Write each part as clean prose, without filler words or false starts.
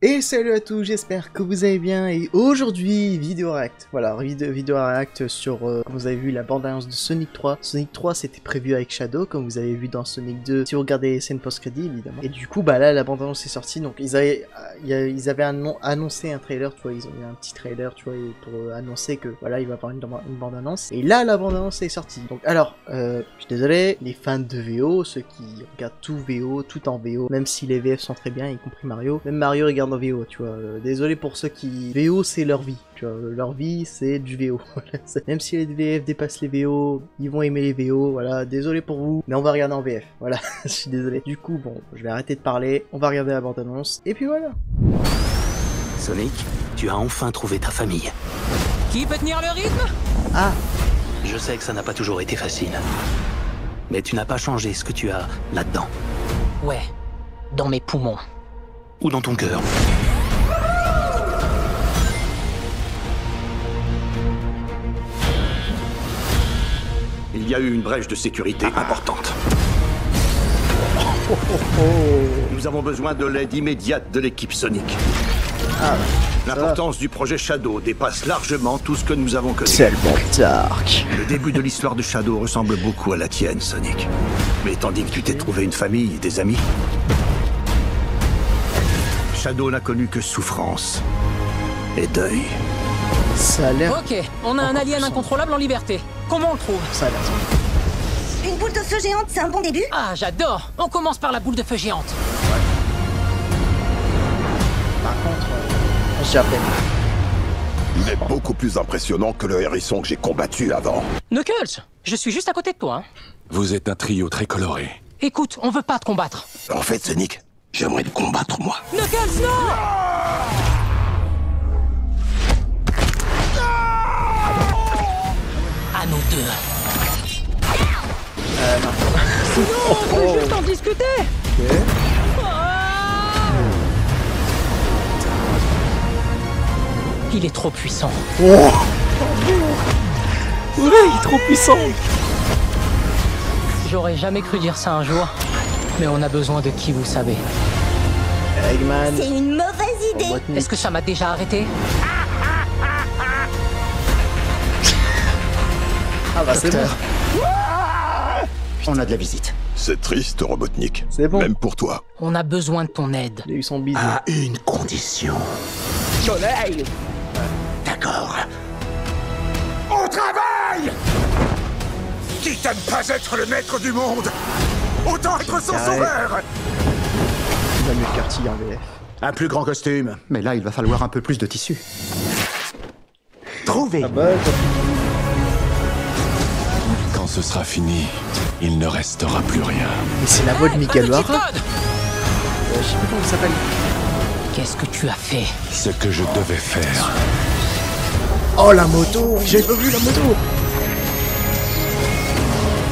Et salut à tous, j'espère que vous allez bien, et aujourd'hui, vidéo react. Voilà, vidéo react sur, comme vous avez vu, la bande-annonce de Sonic 3. Sonic 3, c'était prévu avec Shadow, comme vous avez vu dans Sonic 2, si vous regardez les scènes post-crédit, évidemment. Et du coup, bah là, la bande-annonce est sortie, donc ils avaient annoncé un trailer, tu vois, ils ont eu un petit trailer, tu vois, pour annoncer que, voilà, il va y avoir une bande-annonce. Et là, la bande-annonce est sortie. Donc, alors, je suis désolé, les fans de VO, ceux qui regardent tout VO, tout en VO, même si les VF sont très bien, y compris Mario, même Mario regarde en VO, tu vois. Désolé pour ceux qui... VO, c'est leur vie, tu vois. Leur vie, c'est du VO. Même si les VF dépassent les VO, ils vont aimer les VO, voilà. Désolé pour vous, mais on va regarder en VF, voilà. Je suis désolé. Du coup, bon, je vais arrêter de parler, on va regarder la bande-annonce, et puis voilà. Sonic, tu as enfin trouvé ta famille. Qui peut tenir le rythme? Ah, Je sais que ça n'a pas toujours été facile. Mais tu n'as pas changé ce que tu as là-dedans. Ouais, dans mes poumons. Ou dans ton cœur. Il y a eu une brèche de sécurité importante. Nous avons besoin de l'aide immédiate de l'équipe Sonic. L'importance du projet Shadow dépasse largement tout ce que nous avons connu. tellement dark. Le début de l'histoire de Shadow ressemble beaucoup à la tienne, Sonic. Mais tandis que tu t'es trouvé une famille, des amis, Shadow n'a connu que souffrance et deuil. Ça a l'air... Ok, on a un alien incontrôlable en liberté. Comment on le trouve? Ça a l'air... Une boule de feu géante, c'est un bon début? Ah, j'adore. On commence par la boule de feu géante. Par contre, j'ai à peine... Il est beaucoup plus impressionnant que le hérisson que j'ai combattu avant. Knuckles, je suis juste à côté de toi. Hein. Vous êtes un trio très coloré. Écoute, on veut pas te combattre. En fait, Sonic, j'aimerais te combattre, moi. Knuckles, non! À nous deux. Non, on peut juste en discuter. Il est trop puissant. Ouais, il est trop puissant. J'aurais jamais cru dire ça un jour, mais on a besoin de qui, vous savez. Eggman, C'est une mauvaise idée. Robotnik. Est-ce que ça m'a déjà arrêté? Ah bah c'est bon. On a de la visite. C'est triste, Robotnik. C'est bon. Même pour toi. On a besoin de ton aide. Il a eu son bisou. À une condition. Soleil! D'accord. Au travail! Quitte à ne pas être le maître du monde, autant être son Carré. sauveur! Il a mieux le quartier en VF. Un plus grand costume, mais là il va falloir un peu plus de tissu. Trouvez! Ah bah, Quand ce sera fini, il ne restera plus rien. mais c'est la voix de Miguel O'Hara. Code! Je sais plus comment il s'appelle. Qu'est-ce que tu as fait? Ce que je devais faire. Oh la moto! J'ai pas vu la moto!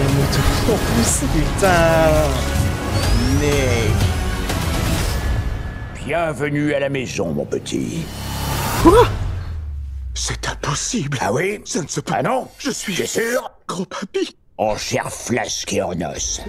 La moto en plus, putain! Mec! Bienvenue à la maison, mon petit. Quoi? C'est impossible! Ah oui? Ça ne se peut. Ah non? Je suis T'es sûr? gros papy! En chair flasque et en os.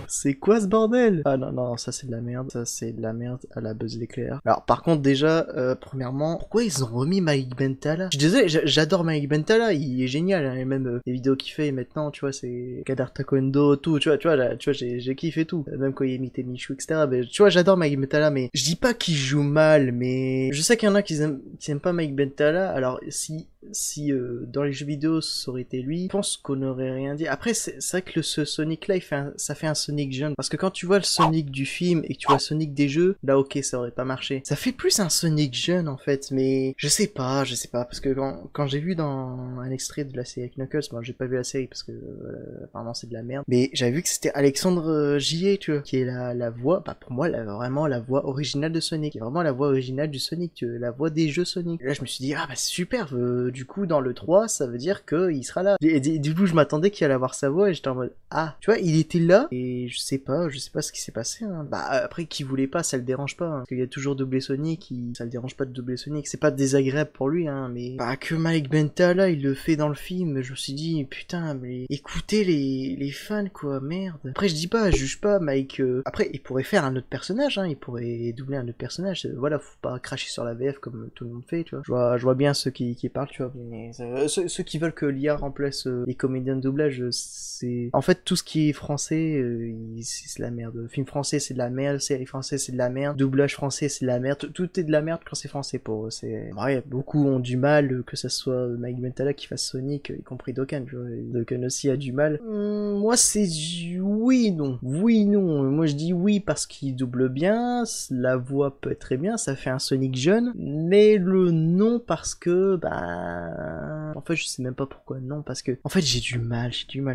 C'est quoi ce bordel? Ah non, non, ça c'est de la merde. Ça c'est de la merde à la Buzz l'éclair. Alors par contre déjà, premièrement, pourquoi ils ont remis Mike Bentala? Je suis désolé, j'adore Mike Bentala, il est génial, hein, et même les vidéos qu'il fait maintenant, tu vois, c'est Kadar Taekwondo, tout, tu vois, j'ai kiffé tout. Même quand il imitait Michou, etc. Mais, tu vois, j'adore Mike Bentala, mais je dis pas qu'il joue mal, mais je sais qu'il y en a qui aiment pas Mike Bentala, alors si dans les jeux vidéo ça aurait été lui, je pense qu'on aurait rien dit. Après c'est vrai que ce Sonic là ça fait un Sonic jeune, parce que quand tu vois le Sonic du film et que tu vois Sonic des jeux, là ok ça aurait pas marché. Ça fait plus un Sonic jeune en fait, mais je sais pas, parce que quand j'ai vu dans un extrait de la série Knuckles, bon j'ai pas vu la série parce que apparemment c'est de la merde, mais j'avais vu que c'était Alexandre J.A. tu vois, qui est la voix, bah pour moi vraiment la voix originale de Sonic, qui est vraiment la voix originale du Sonic, tu vois, la voix des jeux Sonic. Et là je me suis dit ah bah super, du coup, dans le 3, ça veut dire qu'il sera là. Et du coup, je m'attendais qu'il allait avoir sa voix et j'étais en mode, ah, tu vois, il était là et je sais pas ce qui s'est passé. Hein. Bah, après, qu'il voulait pas, ça le dérange pas. Hein, parce qu'il y a toujours doublé Sonic, ça le dérange pas de doubler Sonic. C'est pas désagréable pour lui, hein, mais bah, que Mike Bentala, il le fait dans le film, je me suis dit, putain, mais écoutez les fans, quoi, merde. Après, je dis pas, je juge pas, Mike. Après, il pourrait faire un autre personnage, hein, il pourrait doubler un autre personnage. Voilà, faut pas cracher sur la VF comme tout le monde fait, tu vois. Je vois bien ceux qui parlent, tu vois. Mais, ceux qui veulent que l'IA remplace les comédiens de doublage, c'est... En fait, tout ce qui est français, c'est de la merde. Film français, c'est de la merde. Série française, c'est de la merde. Doublage français, c'est de la merde. Tout est de la merde quand c'est français pour eux. Ouais, beaucoup ont du mal, que ça soit Mike Bentala qui fasse Sonic, y compris Dokkan. Dokkan aussi a du mal. Moi, c'est oui, non. Oui, non. Moi, je dis oui parce qu'il double bien. La voix peut être très bien. Ça fait un Sonic jeune. Mais le non parce que, bah... En fait, je sais même pas pourquoi non. Parce que, en fait, j'ai du mal.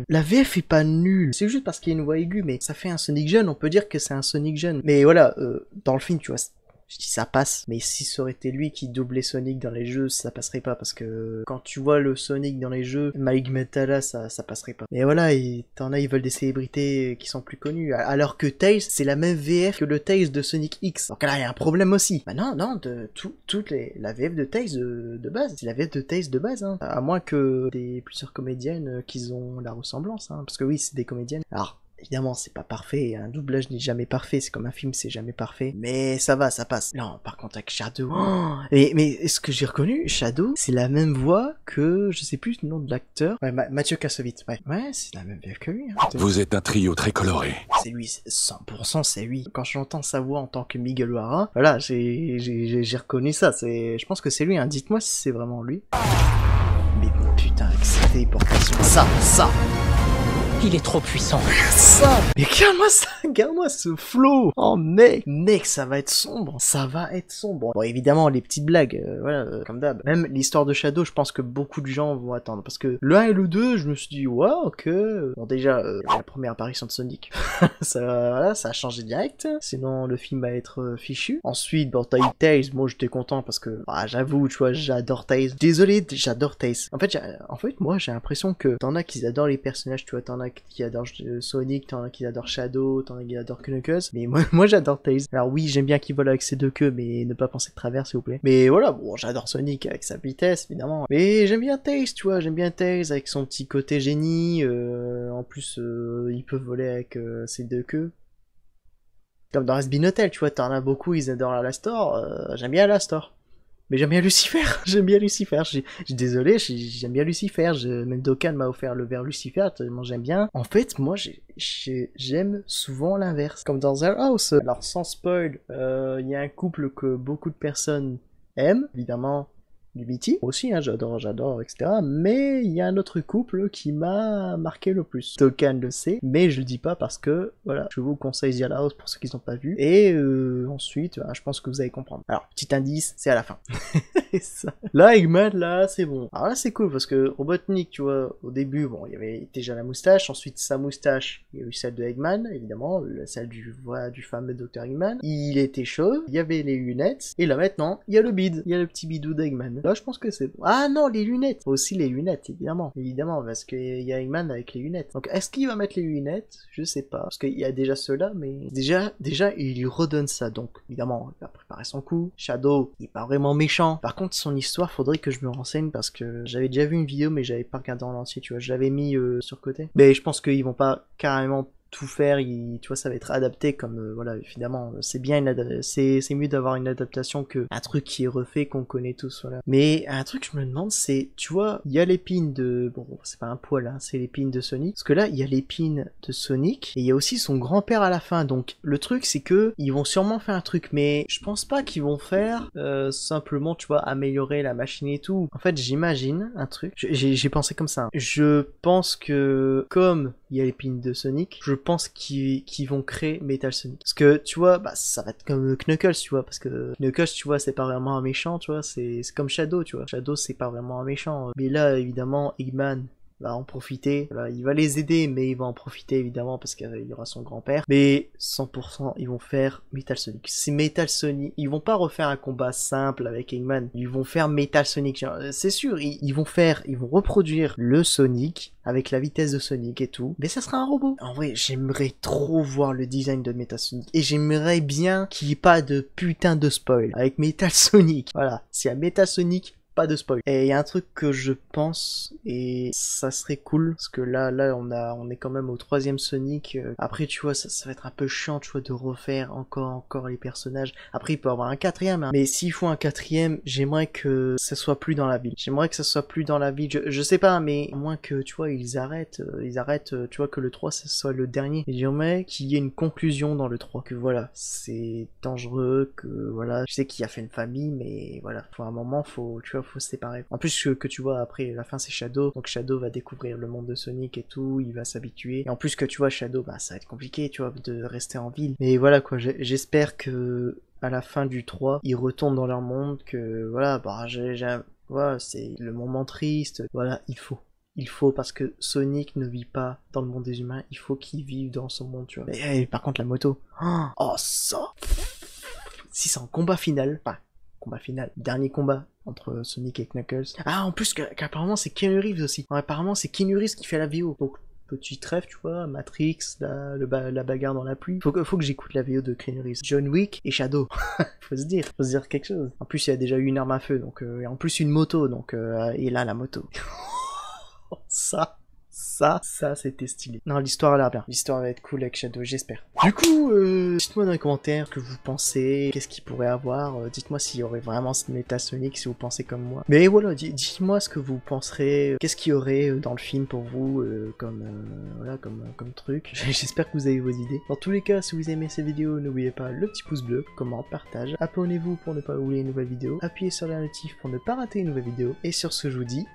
La VF est pas nulle. C'est juste parce qu'il y a une voix aiguë, mais ça fait un Sonic jeune. On peut dire que c'est un Sonic jeune. Mais voilà, dans le film, tu vois, je dis ça passe, mais si ça aurait été lui qui doublait Sonic dans les jeux, ça passerait pas, parce que quand tu vois le Sonic dans les jeux, Mike Bentala, ça passerait pas. Mais voilà, t'en as, ils veulent des célébrités qui sont plus connues, alors que Tails, c'est la même VF que le Tails de Sonic X. Donc là, il y a un problème aussi. Bah non, la VF de Tails de base, c'est la VF de Tails de base, hein. À moins que plusieurs comédiennes qu'ils ont la ressemblance, hein, parce que oui, c'est des comédiennes. Alors, évidemment, c'est pas parfait, un doublage n'est jamais parfait, c'est comme un film, c'est jamais parfait, mais ça va, ça passe. Non, par contre, avec Shadow... mais est-ce que j'ai reconnu Shadow, c'est la même voix que, je sais plus le nom de l'acteur. Ouais, Mathieu Kassovitz, ouais, c'est la même VF que lui. Hein. Vous êtes un trio très coloré. C'est lui, 100% c'est lui. Quand j'entends sa voix en tant que Miguel O'Hara, voilà, j'ai reconnu ça, je pense que c'est lui, hein. Dites-moi si c'est vraiment lui. Mais putain, avec cette téléportation, ça Il est trop puissant. Ça. Mais regarde-moi ce flow. Oh mec, ça va être sombre. Bon, évidemment, les petites blagues, voilà, comme d'hab. Même l'histoire de Shadow, je pense que beaucoup de gens vont attendre. Parce que le 1 et le 2, je me suis dit, waouh, ok. Bon, déjà, la première apparition de Sonic, ça a changé direct. Sinon, le film va être fichu. Ensuite, bon, t'as eu Tails. Moi, j'étais content parce que, j'avoue, tu vois, j'adore Tails. Désolé, j'adore Tails. En fait, moi, j'ai l'impression que t'en as qui adorent les personnages, tu vois, t'en as qui adorent Sonic, t'en as qui adorent Shadow, t'en as qui adorent Knuckles, mais moi j'adore Tails. Alors oui, j'aime bien qu'il vole avec ses deux queues, mais ne pas penser de travers s'il vous plaît. Mais voilà, bon, j'adore Sonic avec sa vitesse, évidemment. Mais j'aime bien Tails, tu vois, avec son petit côté génie, en plus, il peut voler avec ses deux queues. Comme dans Has Been Hotel, tu vois, t'en as beaucoup, ils adorent Alastor, j'aime bien Alastor. Mais j'aime bien Lucifer, désolé, j'aime bien Lucifer, même Dokkan m'a offert le verre Lucifer, tellement j'aime bien. En fait, moi, j'aime souvent l'inverse, comme dans The House. Alors, sans spoil, il y a un couple que beaucoup de personnes aiment, évidemment, Unity aussi, hein, j'adore, etc. Mais il y a un autre couple qui m'a marqué le plus. Dokkan le sait, mais je le dis pas parce que, voilà, je vous conseille The House pour ceux qui n'ont pas vu. Et ensuite, je pense que vous allez comprendre. Alors, petit indice, c'est à la fin. Ça. Là, Eggman, là, c'est bon. Alors là, c'est cool parce que Robotnik, tu vois, au début, bon, il y avait déjà la moustache. Ensuite, sa moustache, il y a eu celle de Eggman, évidemment, celle du fameux Dr. Eggman. Il était chauve, il y avait les lunettes. Et là, maintenant, il y a le bide. Il y a le petit bidou d'Eggman. Là, je pense que c'est bon. Ah non, les lunettes. Aussi les lunettes, évidemment. Évidemment, parce qu'il y a Eggman avec les lunettes. Donc, est-ce qu'il va mettre les lunettes? Je sais pas. Parce qu'il y a déjà ceux-là, mais déjà, il lui redonne ça. Donc, évidemment, il va préparer son coup. Shadow, il est pas vraiment méchant. Par contre, son histoire, faudrait que je me renseigne parce que j'avais déjà vu une vidéo, mais j'avais pas regardé en entier, tu vois. Je l'avais mis sur côté. Mais je pense qu'ils vont pas carrément tout faire, tu vois, ça va être adapté comme, voilà, évidemment, c'est bien, c'est mieux d'avoir une adaptation que un truc qui est refait, qu'on connaît tous, voilà. Mais un truc que je me demande, c'est, tu vois, il y a l'épine de, bon, c'est pas un poil, hein, c'est l'épine de Sonic, parce que là, il y a l'épine de Sonic, et il y a aussi son grand-père à la fin, donc, le truc, c'est que, ils vont sûrement faire un truc, mais je pense pas qu'ils vont faire, simplement, tu vois, améliorer la machine et tout. En fait, j'imagine un truc, j'ai pensé comme ça, hein. Je pense que, comme il y a l'épine de Sonic, je pense qu'ils vont créer Metal Sonic. Parce que, tu vois, bah, ça va être comme Knuckles, tu vois, parce que Knuckles, tu vois, c'est pas vraiment un méchant, tu vois, c'est comme Shadow, tu vois. Shadow, c'est pas vraiment un méchant. Mais là, évidemment, Eggman, va en profiter. Voilà, il va les aider, mais il va en profiter évidemment parce qu'il y aura son grand-père. Mais 100%, ils vont faire Metal Sonic. C'est Metal Sonic. Ils vont pas refaire un combat simple avec Eggman. Ils vont faire Metal Sonic. C'est sûr, ils vont reproduire le Sonic avec la vitesse de Sonic et tout. Mais ça sera un robot. En vrai, j'aimerais trop voir le design de Metal Sonic. Et j'aimerais bien qu'il n'y ait pas de putain de spoil avec Metal Sonic. Voilà, s'il y a Metal Sonic, pas de spoil. Et il y a un truc que je pense, et ça serait cool, parce que là on est quand même au 3e Sonic. Après tu vois, ça va être un peu chiant, tu vois, de refaire encore les personnages. Après il peut y avoir un 4e, hein. Mais s'il faut un 4e, j'aimerais que ça soit plus dans la ville. J'aimerais que ça soit plus dans la ville. Je sais pas, mais au moins que tu vois, ils arrêtent, tu vois, que le 3 ça soit le dernier. Et j'aimerais qu'il y ait une conclusion dans le 3. Que voilà, c'est dangereux, que voilà, je sais qu'il a fait une famille, mais voilà, pour un moment, faut se séparer. En plus que tu vois, après la fin c'est Shadow, donc Shadow va découvrir le monde de Sonic et tout, il va s'habituer. Et en plus que tu vois, Shadow, bah ça va être compliqué, tu vois, de rester en ville. Mais voilà quoi, j'espère que à la fin du 3, ils retournent dans leur monde, que voilà, bah voilà, c'est le moment triste, voilà, il faut parce que Sonic ne vit pas dans le monde des humains, il faut qu'il vive dans son monde, tu vois. Et par contre la moto, oh ça, si c'est en combat final, dernier combat entre Sonic et Knuckles. Ah, en plus qu'apparemment c'est Keanu Reeves aussi. Ouais, apparemment c'est Keanu Reeves qui fait la VO. Donc petit rêve, tu vois, Matrix, la bagarre dans la pluie. Faut que j'écoute la VO de Keanu Reeves. John Wick et Shadow. faut se dire quelque chose. En plus il y a déjà eu une arme à feu, donc et en plus une moto, donc et là la moto. Ça c'était stylé. Non, l'histoire a l'air bien. L'histoire va être cool avec Shadow, j'espère. Du coup, dites-moi dans les commentaires ce que vous pensez, qu'est-ce qu'il pourrait avoir. Dites-moi s'il y aurait vraiment ce Metal Sonic, si vous pensez comme moi. Mais voilà, dites-moi ce que vous penserez, qu'est-ce qu'il y aurait dans le film pour vous, comme truc. J'espère que vous avez vos idées. Dans tous les cas, si vous aimez ces vidéos, n'oubliez pas le petit pouce bleu, comment, partage. Abonnez-vous pour ne pas oublier une nouvelle vidéo. Appuyez sur la notif pour ne pas rater une nouvelle vidéo. Et sur ce, je vous dis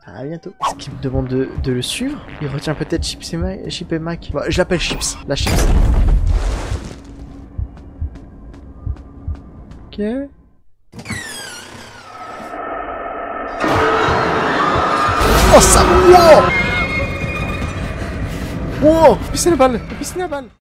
à bientôt. Est-ce qu'il me demande de le suivre? Il retient peut-être Chips et Mac. Bon, je l'appelle Chips. La Chips. Ok. Oh ça. Wow! Wow! Piscine à balle!